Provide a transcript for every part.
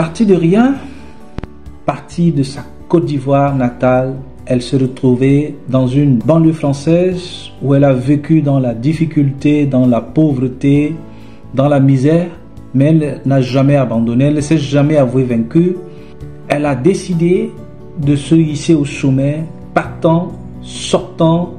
Partie de rien, partie de sa Côte d'Ivoire natale, elle se retrouvait dans une banlieue française où elle a vécu dans la difficulté, dans la pauvreté, dans la misère, mais elle n'a jamais abandonné, elle ne s'est jamais avouée vaincue. Elle a décidé de se hisser au sommet, sortant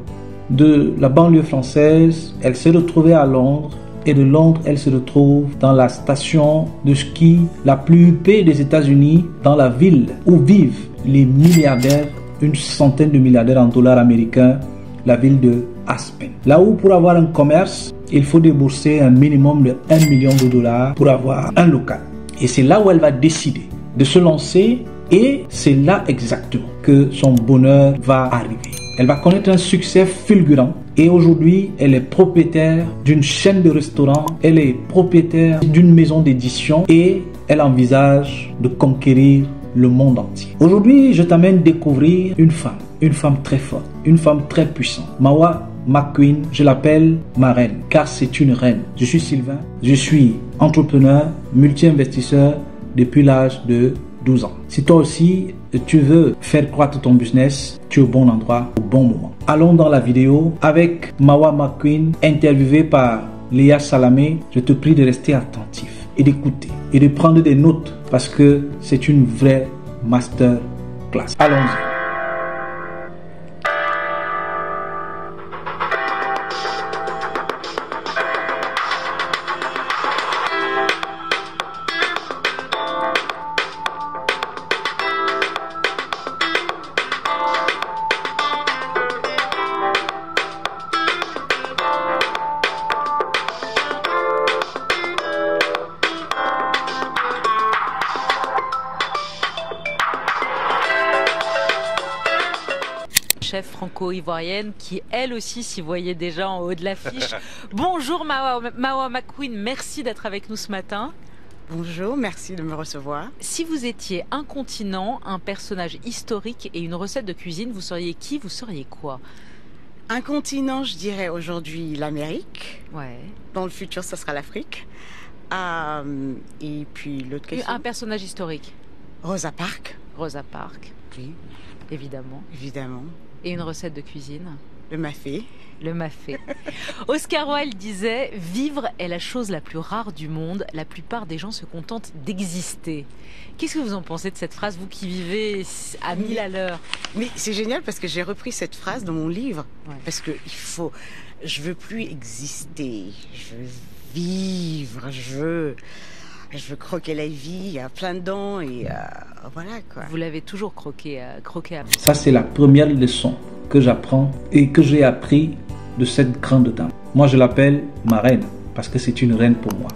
de la banlieue française. Elle s'est retrouvée à Londres et de Londres, elle se retrouve dans la station de ski la plus huppée des États-Unis, dans la ville où vivent les milliardaires, une centaine de milliardaires en dollars américains, la ville de Aspen. Là où pour avoir un commerce, il faut débourser un minimum de 1 million de dollars pour avoir un local. Et c'est là où elle va décider de se lancer et c'est là exactement que son bonheur va arriver. Elle va connaître un succès fulgurant et aujourd'hui, elle est propriétaire d'une chaîne de restaurants, elle est propriétaire d'une maison d'édition et elle envisage de conquérir le monde entier. Aujourd'hui, je t'amène découvrir une femme très forte, une femme très puissante. Mawa McQueen, je l'appelle ma reine, car c'est une reine. Je suis Sylvain, je suis entrepreneur, multi-investisseur depuis l'âge de 12 ans. Si toi aussi, tu veux faire croître ton business, tu es au bon endroit, au bon moment. Allons dans la vidéo avec Mawa McQueen, interviewée par Léa Salamé. Je te prie de rester attentif et d'écouter et de prendre des notes parce que c'est une vraie masterclass. Allons-y. Chef franco-ivoirienne qui elle aussi s'y voyait déjà en haut de l'affiche. Bonjour Mawa McQueen, merci d'être avec nous ce matin. Bonjour, merci de me recevoir. Si vous étiez un continent, un personnage historique et une recette de cuisine, vous seriez qui, vous seriez quoi? Un continent, je dirais aujourd'hui l'Amérique. Ouais. Dans le futur, ça sera l'Afrique. Et puis l'autre question. Un personnage historique. Rosa Parks. Rosa Parks. Oui. Évidemment. Évidemment. Et une recette de cuisine? Le mafé. Le mafé. Oscar Wilde disait « Vivre est la chose la plus rare du monde. La plupart des gens se contentent d'exister. » Qu'est-ce que vous en pensez de cette phrase, vous qui vivez à 1000 à l'heure? Mais c'est génial parce que j'ai repris cette phrase dans mon livre. Ouais. Parce que je veux plus exister. Je veux vivre. Je veux croquer la vie, il y a plein dedans et voilà quoi. Vous l'avez toujours croqué à... Ça, c'est la première leçon que j'apprends et que j'ai appris de cette grande dame. Moi, je l'appelle ma reine parce que c'est une reine pour moi.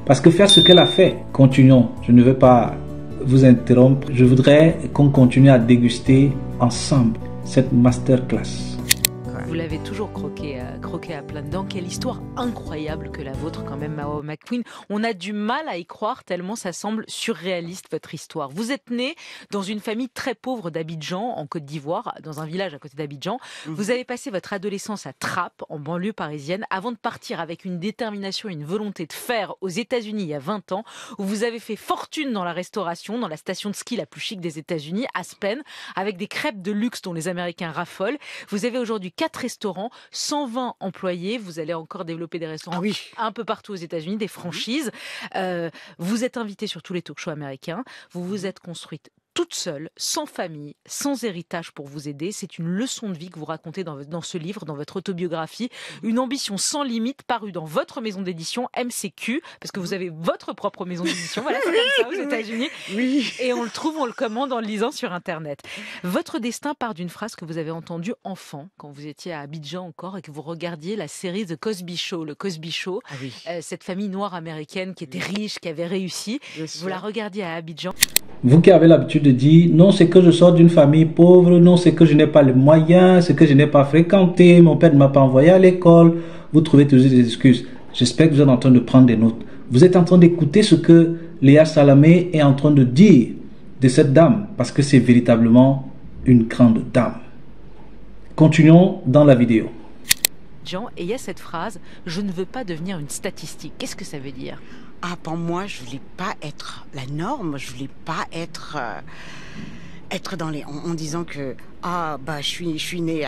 Parce que faire ce qu'elle a fait, continuons. Je ne veux pas vous interrompre. Je voudrais qu'on continue à déguster ensemble cette masterclass. Vous l'avez toujours croqué à plein dedans. Quelle histoire incroyable que la vôtre quand même, Mawa McQueen. On a du mal à y croire tellement ça semble surréaliste votre histoire. Vous êtes né dans une famille très pauvre d'Abidjan, en Côte d'Ivoire, dans un village à côté d'Abidjan. Vous avez passé votre adolescence à Trappes, en banlieue parisienne, avant de partir avec une détermination et une volonté de faire aux États-Unis il y a 20 ans, où vous avez fait fortune dans la restauration, dans la station de ski la plus chic des États-Unis, Aspen, avec des crêpes de luxe dont les Américains raffolent. Vous avez aujourd'hui 4 restaurants, 120 employés. Vous allez encore développer des restaurants un peu partout aux États-Unis, des franchises. Vous êtes invité sur tous les talk-shows américains. Vous vous êtes construite toute seule, sans famille, sans héritage pour vous aider. C'est une leçon de vie que vous racontez dans ce livre, dans votre autobiographie. Une ambition sans limite parue dans votre maison d'édition MCQ, parce que vous avez votre propre maison d'édition. Voilà, c'est comme ça aux États-Unis. Oui. Et on le commande en le lisant sur Internet. Votre destin part d'une phrase que vous avez entendue enfant, quand vous étiez à Abidjan encore et que vous regardiez la série The Cosby Show. Le Cosby Show, cette famille noire américaine qui était riche, qui avait réussi. Vous la regardiez à Abidjan. Vous qui avez l'habitude de dire non, c'est que je sors d'une famille pauvre, non, c'est que je n'ai pas les moyens, c'est que je n'ai pas fréquenté, mon père ne m'a pas envoyé à l'école, vous trouvez toujours des excuses. J'espère que vous êtes en train de prendre des notes. Vous êtes en train d'écouter ce que Léa Salamé est en train de dire de cette dame, parce que c'est véritablement une grande dame. Continuons dans la vidéo. Et il y a cette phrase « Je ne veux pas devenir une statistique ». Qu'est-ce que ça veut dire? Ah, pour moi, je voulais pas être la norme, je voulais pas être dans les en disant que je suis née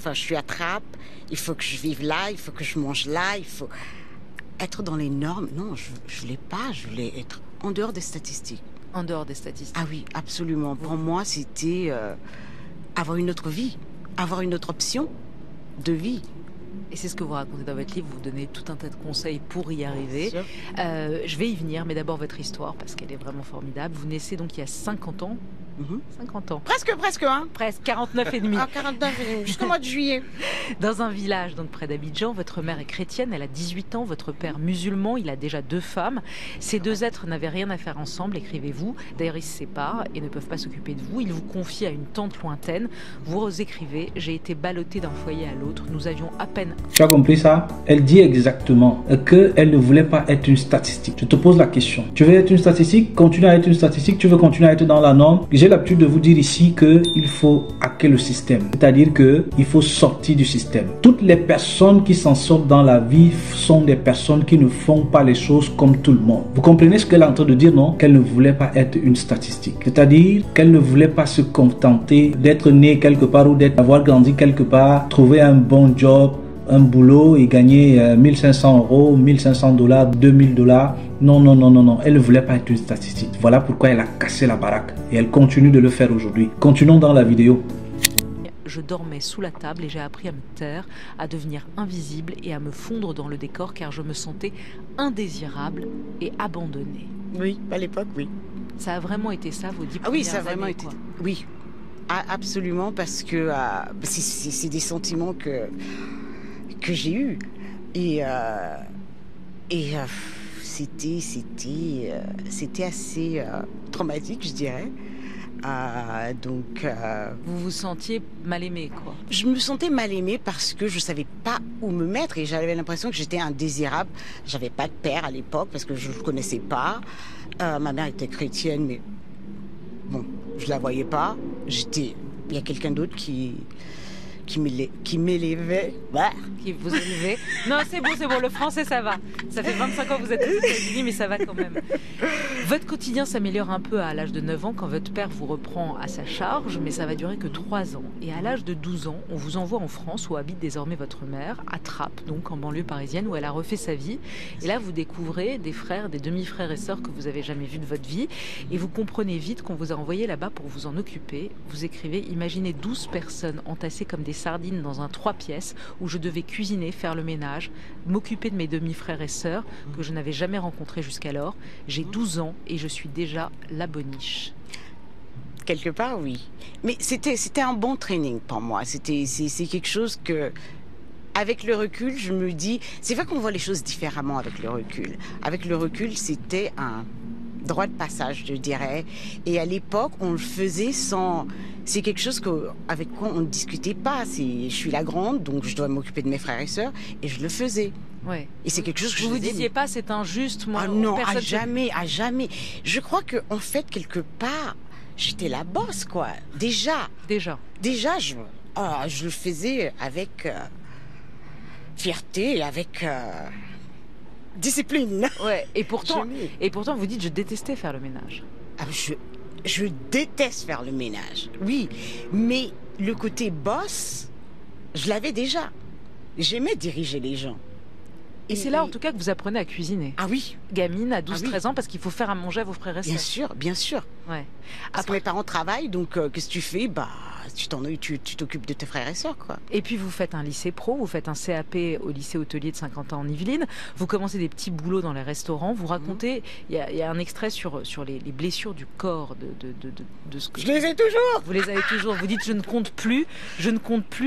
je suis à Trappes, il faut que je vive là, il faut que je mange là, il faut être dans les normes. Non, je voulais pas, je voulais être en dehors des statistiques. En dehors des statistiques. Ah oui, absolument. Pour moi, c'était avoir une autre vie, avoir une autre option de vie. Et c'est ce que vous racontez dans votre livre, vous donnez tout un tas de conseils pour y arriver. Sûr. Je vais y venir, mais d'abord votre histoire, parce qu'elle est vraiment formidable. Vous naissez donc il y a 50 ans. 50 ans. Presque, hein. Presque, 49 et demi. 49 et demi, jusqu'au mois de juillet. Dans un village donc près d'Abidjan, votre mère est chrétienne, elle a 18 ans, votre père musulman, il a déjà 2 femmes. Ces 2 êtres n'avaient rien à faire ensemble, écrivez-vous. D'ailleurs, ils se séparent et ne peuvent pas s'occuper de vous. Ils vous confient à une tante lointaine. Vous écrivez: j'ai été ballottée d'un foyer à l'autre. Nous avions à peine... Tu as compris ça? Elle dit exactement qu'elle ne voulait pas être une statistique. Je te pose la question. Tu veux être une statistique? Continue à être une statistique. Tu veux continuer à être dans la norme? J'ai l'habitude de vous dire ici qu'il faut hacker le système. C'est-à-dire qu'il faut sortir du système. Toutes les personnes qui s'en sortent dans la vie sont des personnes qui ne font pas les choses comme tout le monde. Vous comprenez ce qu'elle est en train de dire, non? Qu'elle ne voulait pas être une statistique. C'est-à-dire qu'elle ne voulait pas se contenter d'être née quelque part ou d'avoir grandi quelque part, trouver un bon job, un boulot et gagner 1500 €, 1500 $, 2000 $. Non. Elle ne voulait pas être une statistique. Voilà pourquoi elle a cassé la baraque. Et elle continue de le faire aujourd'hui. Continuons dans la vidéo. Je dormais sous la table et j'ai appris à me taire, à devenir invisible et à me fondre dans le décor car je me sentais indésirable et abandonnée. Oui, à l'époque, oui. Ça a vraiment été ça, vos 10 premières Ah oui, ça a vraiment années, été... quoi. Oui, absolument, parce que c'est des sentiments que j'ai eus. Et c'était assez traumatique, je dirais. Vous vous sentiez mal aimé, quoi. Je me sentais mal aimée parce que je savais pas où me mettre et j'avais l'impression que j'étais indésirable. J'avais pas de père à l'époque parce que je le connaissais pas. Ma mère était chrétienne, mais bon, je la voyais pas. Il y a quelqu'un d'autre qui m'élevait. Bah. Qui vous élevait. Non, c'est bon, le français, ça va. Ça fait 25 ans que vous êtes aux États-Unis, mais ça va quand même. Votre quotidien s'améliore un peu à l'âge de 9 ans quand votre père vous reprend à sa charge, mais ça va durer que 3 ans. Et à l'âge de 12 ans, on vous envoie en France, où habite désormais votre mère, à Trappes, donc en banlieue parisienne, où elle a refait sa vie. Et là, vous découvrez des frères, des demi-frères et sœurs que vous avez jamais vus de votre vie. Et vous comprenez vite qu'on vous a envoyé là-bas pour vous en occuper. Vous écrivez: imaginez 12 personnes entassées comme des sardines dans un 3 pièces où je devais cuisiner, faire le ménage, m'occuper de mes demi-frères et sœurs que je n'avais jamais rencontrés jusqu'alors. J'ai 12 ans et je suis déjà la boniche. Quelque part, oui. Mais c'était un bon training pour moi. C'est quelque chose que, avec le recul, je me dis... C'est vrai qu'on voit les choses différemment avec le recul. Avec le recul, c'était un droit de passage, je dirais. Et à l'époque, on le faisait sans... C'est quelque chose avec quoi on ne discutait pas. Je suis la grande, donc je dois m'occuper de mes frères et sœurs, et je le faisais. Ouais. Et c'est quelque chose que vous vous disiez pas c'est injuste, moi. Ah non, à jamais. Je crois que en fait quelque part, j'étais la boss, quoi. Déjà, je le faisais avec fierté, avec discipline. Ouais. Et pourtant, vous dites: je détestais faire le ménage. Ah, je déteste faire le ménage, oui, mais le côté boss, je l'avais déjà. J'aimais diriger les gens. Et c'est là, en tout cas, que vous apprenez à cuisiner. Ah oui. Gamine, à 12-13 ans, parce qu'il faut faire à manger à vos frères et sœurs. Bien sûr. Ouais. Parce que mes parents travaillent, donc qu'est-ce que tu fais? Bah, tu t'occupes de tes frères et sœurs, quoi. Et puis vous faites un lycée pro, vous faites un CAP au lycée hôtelier de Saint-Quentin en Yvelines, vous commencez des petits boulots dans les restaurants, vous racontez, il y a un extrait sur les blessures du corps de ce que... Je les ai toujours. Vous les avez toujours, vous dites: je ne compte plus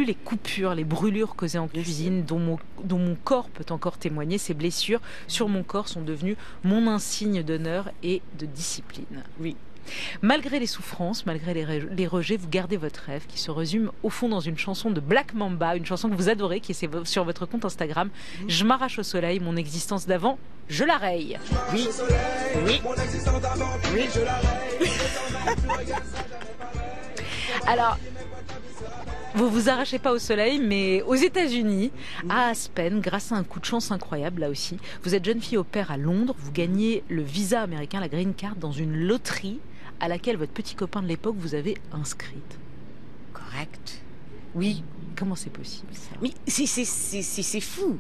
les coupures, les brûlures causées en cuisine, dont mon corps peut encore témoigner. Ces blessures sur mon corps sont devenues mon insigne d'honneur et de discipline. Oui. Malgré les souffrances, malgré les rejets, vous gardez votre rêve qui se résume au fond dans une chanson de Black Mamba, une chanson que vous adorez, qui est sur votre compte Instagram. Je m'arrache au soleil, mon existence d'avant, je la raye. Oui. Alors, Vous vous arrachez pas au soleil, mais aux États-Unis, à Aspen, grâce à un coup de chance incroyable là aussi, vous êtes jeune fille au pair à Londres, vous gagnez le visa américain, la green card, dans une loterie à laquelle votre petit copain de l'époque vous avait inscrite. Correct. Oui. Comment c'est possible ça? Mais c'est fou.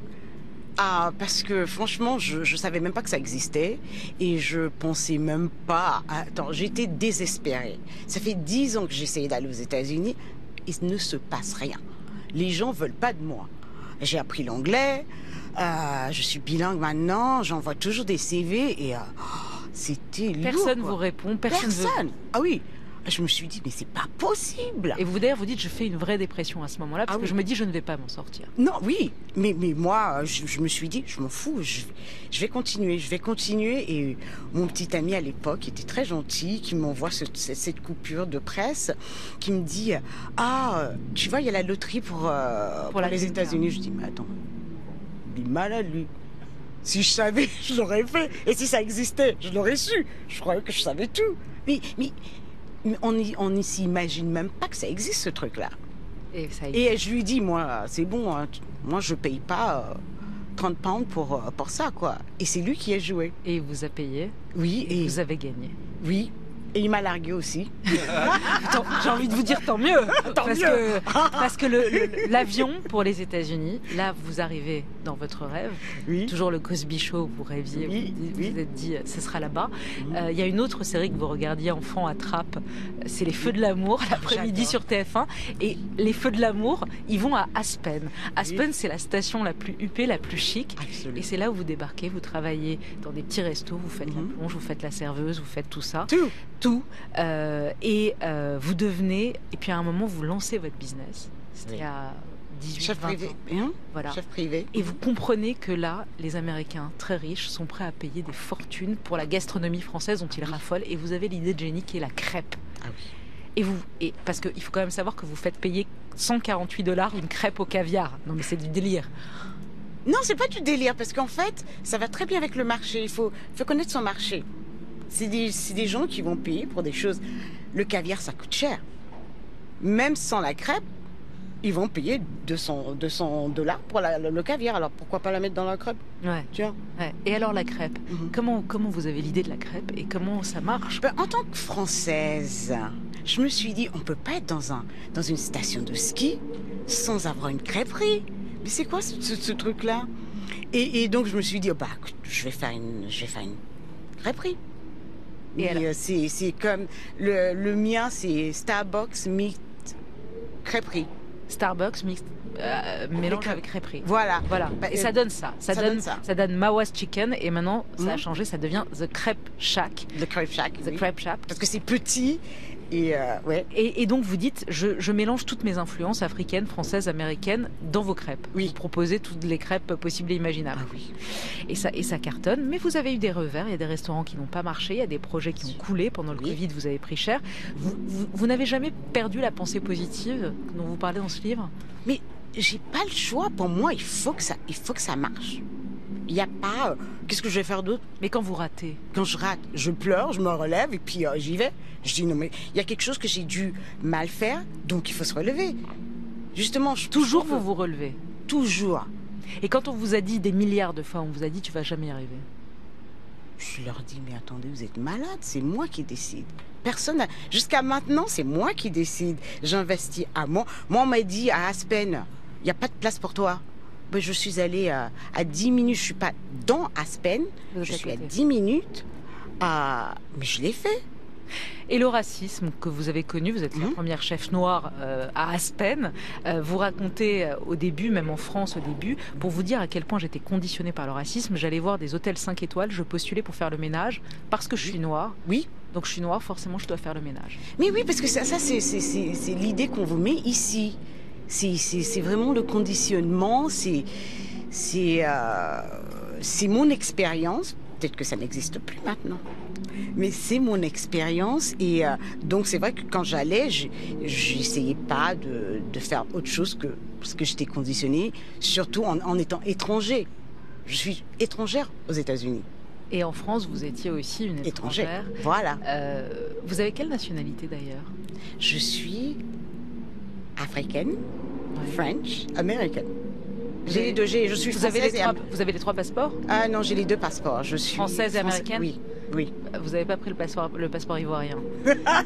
Ah, parce que franchement, je savais même pas que ça existait et je pensais même pas. Attends, j'étais désespérée. Ça fait 10 ans que j'essayais d'aller aux États-Unis. Il ne se passe rien. Les gens veulent pas de moi. J'ai appris l'anglais, je suis bilingue maintenant, j'envoie toujours des CV et c'était lourd. Personne quoi. vous répond, personne veut... Ah oui. Je me suis dit, mais c'est pas possible. Et vous d'ailleurs, vous dites, je fais une vraie dépression à ce moment-là, parce que je me dis, je ne vais pas m'en sortir. Non, oui, mais moi, je me suis dit, je m'en fous, je vais continuer. Et mon petit ami à l'époque était très gentil, qui m'envoie cette coupure de presse, qui me dit, tu vois, il y a la loterie pour les États-Unis. Je dis, mais attends, il est malade lui. Si je savais, je l'aurais fait. Et si ça existait, je l'aurais su. Je croyais que je savais tout. Mais on ne s'imagine même pas que ça existe, ce truc-là. Et je lui dis, moi, c'est bon, hein, moi, je paye pas 30 pounds pour ça, quoi. Et c'est lui qui a joué. Et il vous a payé. Oui. Et vous avez gagné. Oui. Et il m'a largué aussi. J'ai envie de vous dire tant mieux. Parce que l'avion pour les États-Unis, là, vous arrivez dans votre rêve. Oui. Toujours le Cosby Show, vous rêviez, vous vous êtes dit, ce sera là-bas. Il y a une autre série que vous regardiez enfant à Trappes, c'est Les Feux de l'amour, l'après-midi sur TF1. Et Les Feux de l'amour, ils vont à Aspen. Aspen, c'est la station la plus huppée, la plus chic. Absolument. Et c'est là où vous débarquez, vous travaillez dans des petits restos, vous faites la plonge, vous faites la serveuse, vous faites tout ça. Tout. Vous devenez, et puis à un moment, vous lancez votre business. C'était à 18, chef 20 privé. ans. Voilà. Chef privé. Et vous comprenez que là, les Américains très riches sont prêts à payer des fortunes pour la gastronomie française dont ils raffolent. Et vous avez l'idée de génie qui est la crêpe. Ah oui. Et parce qu'il faut quand même savoir que vous faites payer $148 une crêpe au caviar. Non mais c'est du délire. Non, c'est pas du délire, parce qu'en fait, ça va très bien avec le marché. Il faut connaître son marché. C'est des gens qui vont payer pour des choses. Le caviar, ça coûte cher. Même sans la crêpe, ils vont payer $200 pour le caviar. Alors pourquoi pas la mettre dans la crêpe? Ouais. Tu vois? Ouais. Et alors la crêpe, comment vous avez l'idée de la crêpe et comment ça marche? En tant que Française, je me suis dit, on peut pas être dans une station de ski sans avoir une crêperie. Mais c'est quoi ce truc-là? Et donc je me suis dit, écoute, je vais faire une crêperie. Et c'est comme le mien, c'est Starbucks mixte crêperie. Starbucks mixte mélange avec crêperie. Voilà. Et ça donne ça. Ça donne Mawa's Chicken et maintenant ça a changé, ça devient The Crepe Shack. The Crepe Shack. The Crepe Shack. Parce que c'est petit. Et donc vous dites, je mélange toutes mes influences africaines, françaises, américaines dans vos crêpes. Oui. Vous proposez toutes les crêpes possibles et imaginables. Ah oui. Et ça cartonne. Mais vous avez eu des revers. Il y a des restaurants qui n'ont pas marché. Il y a des projets qui ont coulé pendant le Covid. Vous avez pris cher. Vous n'avez jamais perdu la pensée positive dont vous parlez dans ce livre? Mais j'ai pas le choix. Pour moi, il faut que ça marche. Il n'y a pas... qu'est-ce que je vais faire d'autre? Mais quand vous ratez? Quand je rate, je pleure, je me relève et puis j'y vais. Je dis non mais il y a quelque chose que j'ai dû mal faire, donc il faut se relever. Justement, toujours vous vous relevez? Toujours. Et quand on vous a dit des milliards de fois, on vous a dit tu vas jamais y arriver? Je leur dis mais attendez, vous êtes malade, c'est moi qui décide. Personne, jusqu'à maintenant, c'est moi qui décide. J'investis à moi. Moi, on m'a dit à Aspen, il n'y a pas de place pour toi. Ben, je suis allée à 10 minutes, je suis pas dans Aspen, je suis à 10 minutes, mais je l'ai fait. Et le racisme que vous avez connu, vous êtes la première chef noire à Aspen, vous racontez au début, même en France au début, pour vous dire à quel point j'étais conditionnée par le racisme, j'allais voir des hôtels 5 étoiles, je postulais pour faire le ménage, parce que je suis noire. Oui. Donc je suis noire, forcément je dois faire le ménage. Mais oui, parce que ça c'est l'idée qu'on vous met ici. C'est vraiment le conditionnement, c'est mon expérience. Peut-être que ça n'existe plus maintenant. Mais c'est mon expérience et donc c'est vrai que quand j'allais, j'essayais pas de faire autre chose que parce que j'étais conditionnée, surtout en étant étranger. Je suis étrangère aux États-Unis. Et en France, vous étiez aussi une étrangère. Voilà. Vous avez quelle nationalité d'ailleurs? Je suis africaine, Ouais. French, American. J'ai les deux. Je suis Vous avez française vous avez les 3 passeports? Ah non, j'ai les 2 passeports. Je suis Française et américaine? Oui, oui. Vous n'avez pas pris le passeport ivoirien?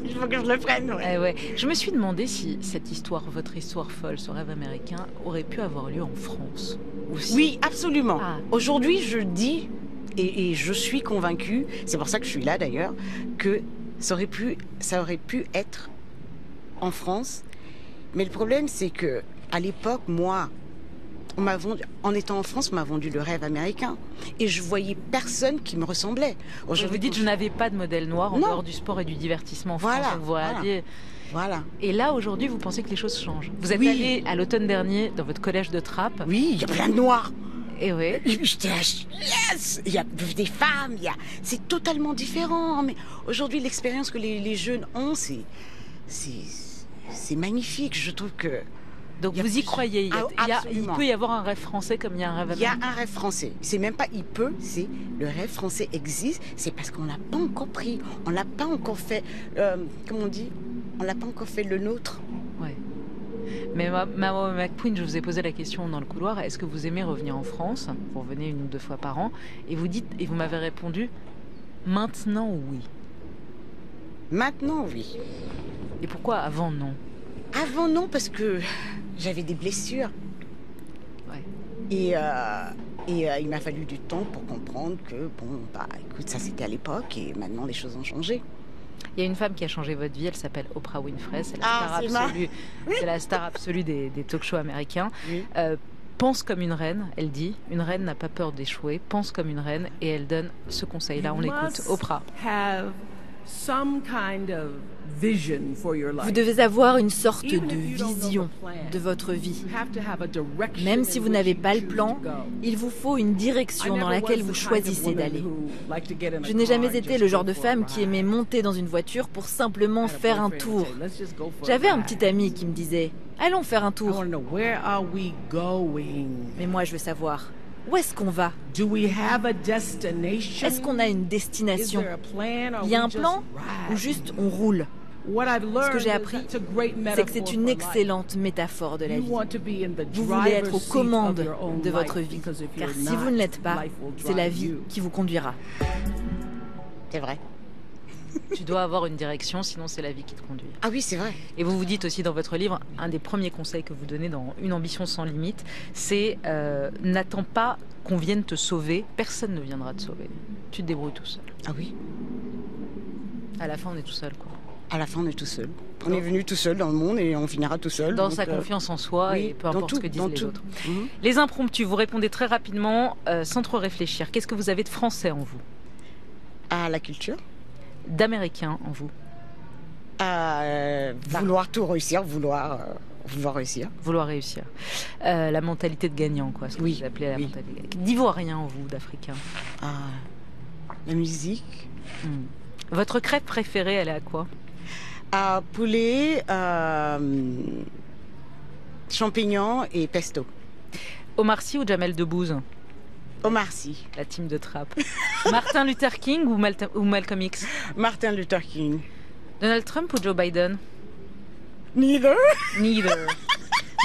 Il faut que je le prenne, ouais. Eh ouais. Je me suis demandé si cette histoire, votre histoire folle, ce rêve américain, aurait pu avoir lieu en France aussi. Oui, absolument. Ah. Aujourd'hui, je dis, et je suis convaincue, c'est pour ça que je suis là d'ailleurs, que ça aurait pu être en France. Mais le problème, c'est que à l'époque, moi, en étant en France, on m'a vendu le rêve américain. Et je voyais personne qui me ressemblait. Je vous dites, je n'avais pas de modèle noir en Non. dehors du sport et du divertissement en France. Voilà, Donc, voilà. Voilà. Et là, aujourd'hui, vous pensez que les choses changent. Vous êtes Oui. allé à l'automne dernier dans votre collège de Trappes. Oui, il y a plein de noirs. Et oui. J'étais là, yes! Il y a des femmes, c'est totalement différent. Mais aujourd'hui, l'expérience que les jeunes ont, c'est magnifique. Je trouve que Donc il y a vous y plus- croyez. Ah, Il absolument. peut y avoir un rêve français comme il y a un rêve il y a américain. un rêve français. C'est même pas il peut, c'est le rêve français existe. C'est parce qu'on l'a pas encore pris. On l'a pas encore fait. Comment on dit? On l'a pas encore fait le nôtre. Ouais. Mais Mao McQueen, je vous ai posé la question dans le couloir. Est-ce que vous aimez revenir en France? Vous revenez 1 ou 2 fois par an. Et vous m'avez répondu, maintenant oui. Maintenant, oui. Et pourquoi avant non? Avant, non, parce que j'avais des blessures. Ouais. Et il m'a fallu du temps pour comprendre que, bon, bah, écoute, ça c'était à l'époque et maintenant les choses ont changé. Il y a une femme qui a changé votre vie, elle s'appelle Oprah Winfrey, c'est la Ah, star c'est absolue, c'est la star absolue des talk-shows américains. Oui. Pense comme une reine, elle dit. Une reine n'a pas peur d'échouer. Pense comme une reine et elle donne ce conseil-là. On l'écoute. Oprah. Vous devez avoir une sorte de vision de votre vie. Même si vous n'avez pas le plan, il vous faut une direction dans laquelle vous choisissez d'aller. Je n'ai jamais été le genre de femme qui aimait monter dans une voiture pour simplement faire un tour. J'avais un petit ami qui me disait « Allons faire un tour ». Mais moi, je veux savoir, où est-ce qu'on va? Est-ce qu'on a une destination? Il y a un plan ou juste on roule? Ce que j'ai appris, c'est que c'est une excellente métaphore de la vie. Vous voulez être aux commandes de votre vie, car si vous ne l'êtes pas, c'est la vie qui vous conduira. C'est vrai. Tu dois avoir une direction, sinon c'est la vie qui te conduit. Ah oui, c'est vrai. Et vous vous dites aussi dans votre livre, un des premiers conseils que vous donnez dans Une ambition sans limite, c'est n'attends pas qu'on vienne te sauver, personne ne viendra te sauver. Tu te débrouilles tout seul. Ah oui. À la fin, on est tout seul, quoi. À la fin, on est tout seul. On est venu tout seul dans le monde et on finira tout seul. Dans donc, sa confiance en soi oui, et peu dans importe tout, ce que disent dans les tout. autres. Mhm. Les impromptus, vous répondez très rapidement, sans trop réfléchir. Qu'est-ce que vous avez de français en vous? À la culture. D'américain en vous? À vouloir tout réussir, vouloir réussir. Vouloir réussir. La mentalité de gagnant, quoi. Ce que Oui, vous appelez la oui. mentalité. D'ivoirien en vous, d'Africain? La musique. Votre crêpe préférée, elle est à quoi? À poulet, champignons et pesto. Omar Sy ou Jamel Debbouze? Omar Sy. La team de Trappes. Martin Luther King ou Malcolm X? Martin Luther King. Donald Trump ou Joe Biden? Neither. Neither.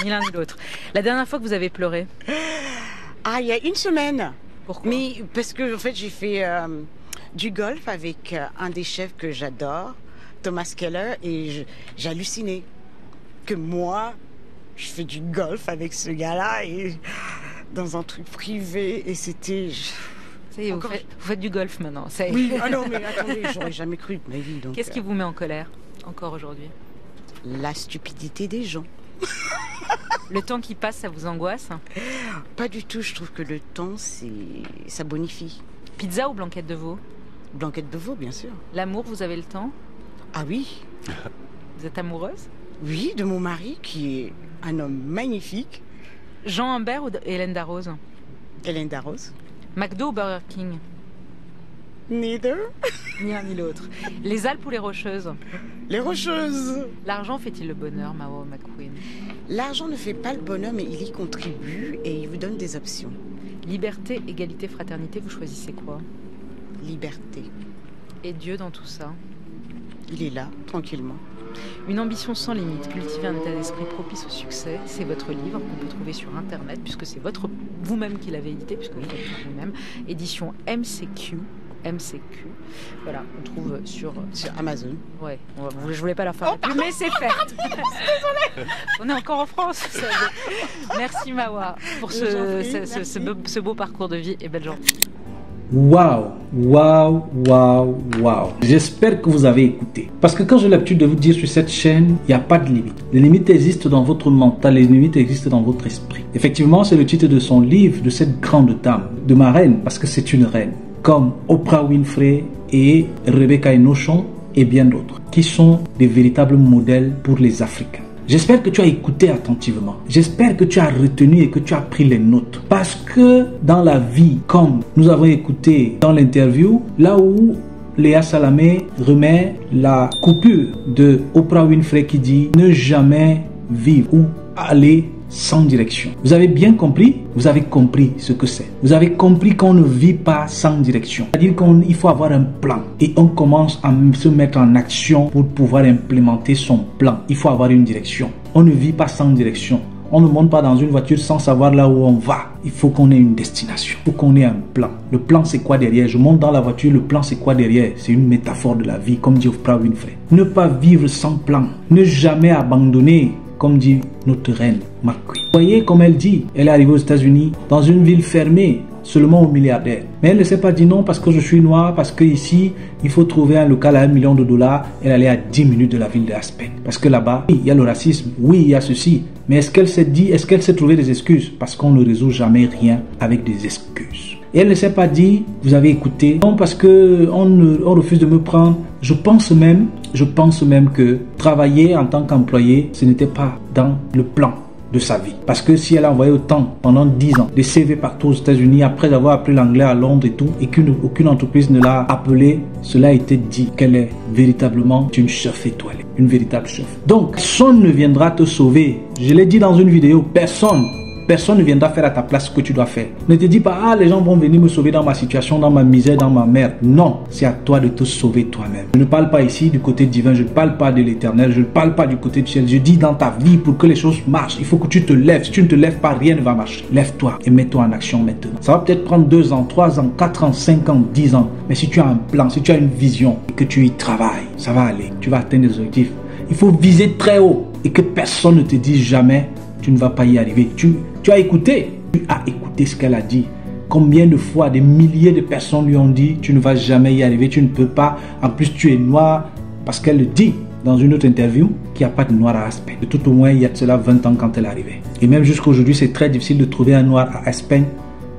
Ni l'un ni l'autre. La dernière fois que vous avez pleuré? Ah, il y a une semaine. Pourquoi? Mais parce que en fait, j'ai fait du golf avec un des chefs que j'adore, Thomas Keller, et j'ai halluciné que moi, je fais du golf avec ce gars-là et dans un truc privé et c'était. Ça y est, vous faites du golf maintenant. Ça y est. Oui. Ah non, mais attendez, j'aurais jamais cru de ma vie. Donc, Qu'est-ce qui vous met en colère encore aujourd'hui? La stupidité des gens. Le temps qui passe, ça vous angoisse? Pas du tout. Je trouve que le temps, ça bonifie. Pizza ou blanquette de veau? Blanquette de veau, bien sûr. L'amour, vous avez le temps? Ah oui. Vous êtes amoureuse? Oui, de mon mari qui est un homme magnifique. Jean Humbert ou Hélène Darroze? Hélène Darroze. McDo ou Burger King? Neither. Ni l'un ni l'autre. Les Alpes ou les Rocheuses? Les Rocheuses. L'argent fait-il le bonheur, Mao McQueen? L'argent ne fait pas le bonheur, mais il y contribue et il vous donne des options. Liberté, égalité, fraternité, vous choisissez quoi? Liberté. Et Dieu dans tout ça? Il est là, tranquillement. Une ambition sans limite, cultiver un état d'esprit propice au succès, c'est votre livre qu'on peut trouver sur internet puisque c'est vous-même qui l'avez édité, puisque vous faites tout vous-même, édition MCQ. Voilà, on trouve sur Amazon. Ouais, je voulais pas leur faire mais c'est fait. Désolée. On est encore en France. Merci Mawa pour ce beau parcours de vie et belle journée. Waouh, waouh, waouh, waouh. J'espère que vous avez écouté. Parce que quand j'ai l'habitude de vous dire sur cette chaîne, il n'y a pas de limite. Les limites existent dans votre mental, les limites existent dans votre esprit. Effectivement, c'est le titre de son livre, de cette grande dame, de ma reine, parce que c'est une reine. Comme Oprah Winfrey et Rebecca Enochon et bien d'autres, qui sont des véritables modèles pour les Africains. J'espère que tu as écouté attentivement. J'espère que tu as retenu et que tu as pris les notes. Parce que dans la vie, comme nous avons écouté dans l'interview, là où Léa Salamé remet la coupure de Oprah Winfrey qui dit « Ne jamais vivre ou aller sans direction ». Vous avez bien compris? Vous avez compris ce que c'est. Vous avez compris qu'on ne vit pas sans direction. C'est-à-dire qu'il faut avoir un plan. Et on commence à se mettre en action pour pouvoir implémenter son plan. Il faut avoir une direction. On ne vit pas sans direction. On ne monte pas dans une voiture sans savoir là où on va. Il faut qu'on ait une destination. Il faut qu'on ait un plan. Le plan, c'est quoi derrière? Je monte dans la voiture, le plan, c'est quoi derrière? C'est une métaphore de la vie, comme dit Oprah Winfrey. Ne pas vivre sans plan. Ne jamais abandonner, comme dit notre reine McQueen. Vous voyez comme elle dit, elle est arrivée aux États-Unis dans une ville fermée seulement aux milliardaires. Mais elle ne s'est pas dit non parce que je suis noire, parce que ici il faut trouver un local à $1 million. Elle allait à 10 minutes de la ville d'Aspen. Parce que là-bas, oui, il y a le racisme, oui, il y a ceci. Mais est-ce qu'elle s'est dit, est-ce qu'elle s'est trouvé des excuses? Parce qu'on ne résout jamais rien avec des excuses. Et elle ne s'est pas dit, vous avez écouté, non parce que on refuse de me prendre. Je pense même que travailler en tant qu'employé, ce n'était pas dans le plan de sa vie. Parce que si elle a envoyé autant, pendant 10 ans, des CV partout aux États-Unis, après avoir appris l'anglais à Londres et tout, et qu'aucune entreprise ne l'a appelée, cela a été dit qu'elle est véritablement une chef étoilée, une véritable chef. Donc, personne ne viendra te sauver. Je l'ai dit dans une vidéo, personne ne viendra faire à ta place ce que tu dois faire. Ne te dis pas, ah, les gens vont venir me sauver dans ma situation, dans ma misère, dans ma merde. Non, c'est à toi de te sauver toi-même. Je ne parle pas ici du côté divin, je ne parle pas de l'éternel, je ne parle pas du côté du ciel. Je dis dans ta vie, pour que les choses marchent, il faut que tu te lèves. Si tu ne te lèves pas, rien ne va marcher. Lève-toi et mets-toi en action maintenant. Ça va peut-être prendre 2 ans, 3 ans, 4 ans, 5 ans, 10 ans. Mais si tu as un plan, si tu as une vision et que tu y travailles, ça va aller. Tu vas atteindre des objectifs. Il faut viser très haut et que personne ne te dise jamais tu ne vas pas y arriver. Tu as écouté ce qu'elle a dit. Combien de fois des milliers de personnes lui ont dit tu ne vas jamais y arriver, tu ne peux pas, en plus tu es noir, parce qu'elle le dit dans une autre interview qu'il n'y a pas de noir à Aspen. De tout au moins il y a de cela 20 ans quand elle est arrivée. Et même jusqu'à aujourd'hui c'est très difficile de trouver un noir à Aspen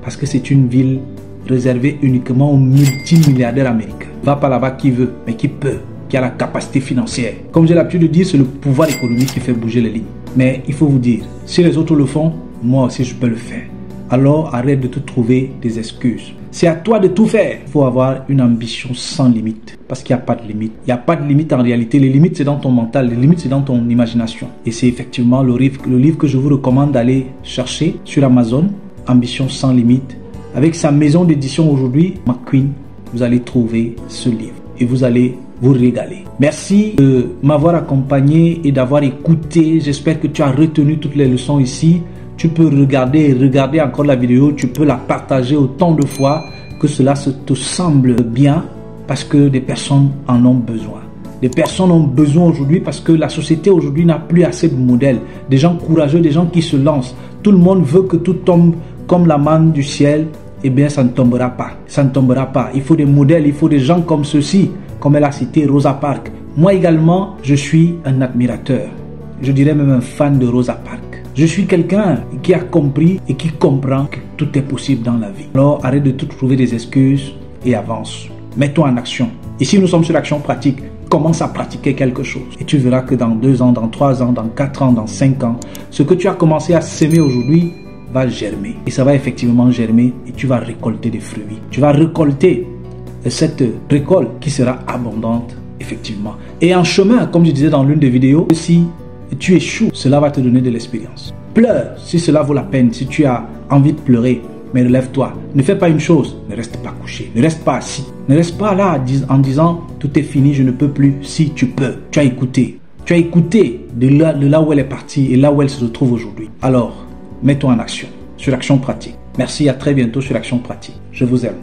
parce que c'est une ville réservée uniquement aux multimilliardaires américains. Va pas là-bas qui veut, mais qui peut, qui a la capacité financière. Comme j'ai l'habitude de dire, c'est le pouvoir économique qui fait bouger les lignes. Mais il faut vous dire, si les autres le font, moi aussi je peux le faire. Alors arrête de te trouver des excuses. C'est à toi de tout faire. Il faut avoir une ambition sans limite. Parce qu'il n'y a pas de limite. Il n'y a pas de limite en réalité. Les limites c'est dans ton mental, les limites c'est dans ton imagination. Et c'est effectivement le livre que je vous recommande d'aller chercher sur Amazon. Ambition sans limite. Avec sa maison d'édition aujourd'hui, McQueen, vous allez trouver ce livre. Et vous allez vous régaler. Merci de m'avoir accompagné et d'avoir écouté. J'espère que tu as retenu toutes les leçons ici. Tu peux regarder et regarder encore la vidéo. Tu peux la partager autant de fois que cela te semble bien parce que des personnes en ont besoin. Des personnes ont besoin aujourd'hui parce que la société aujourd'hui n'a plus assez de modèles. Des gens courageux, des gens qui se lancent. Tout le monde veut que tout tombe comme la manne du ciel. Eh bien, ça ne tombera pas. Ça ne tombera pas. Il faut des modèles, il faut des gens comme ceux-ci. Comme elle a cité Rosa Parks. Moi également, je suis un admirateur. Je dirais même un fan de Rosa Parks. Je suis quelqu'un qui a compris et qui comprend que tout est possible dans la vie. Alors arrête de tout trouver des excuses et avance. Mets-toi en action. Ici, nous sommes sur l'action pratique. Commence à pratiquer quelque chose. Et tu verras que dans 2 ans, dans 3 ans, dans 4 ans, dans 5 ans, ce que tu as commencé à s'aimer aujourd'hui va germer. Et ça va effectivement germer et tu vas récolter des fruits. Tu vas récolter cette récolte qui sera abondante, effectivement. Et en chemin, comme je disais dans l'une des vidéos, si tu échoues, cela va te donner de l'expérience. Pleure si cela vaut la peine, si tu as envie de pleurer, mais relève-toi. Ne fais pas une chose, ne reste pas couché, ne reste pas assis. Ne reste pas là en disant tout est fini, je ne peux plus. Si tu peux, tu as écouté. Tu as écouté de là où elle est partie et là où elle se trouve aujourd'hui. Alors, mets-toi en action, sur l'action pratique. Merci, à très bientôt sur l'action pratique. Je vous aime.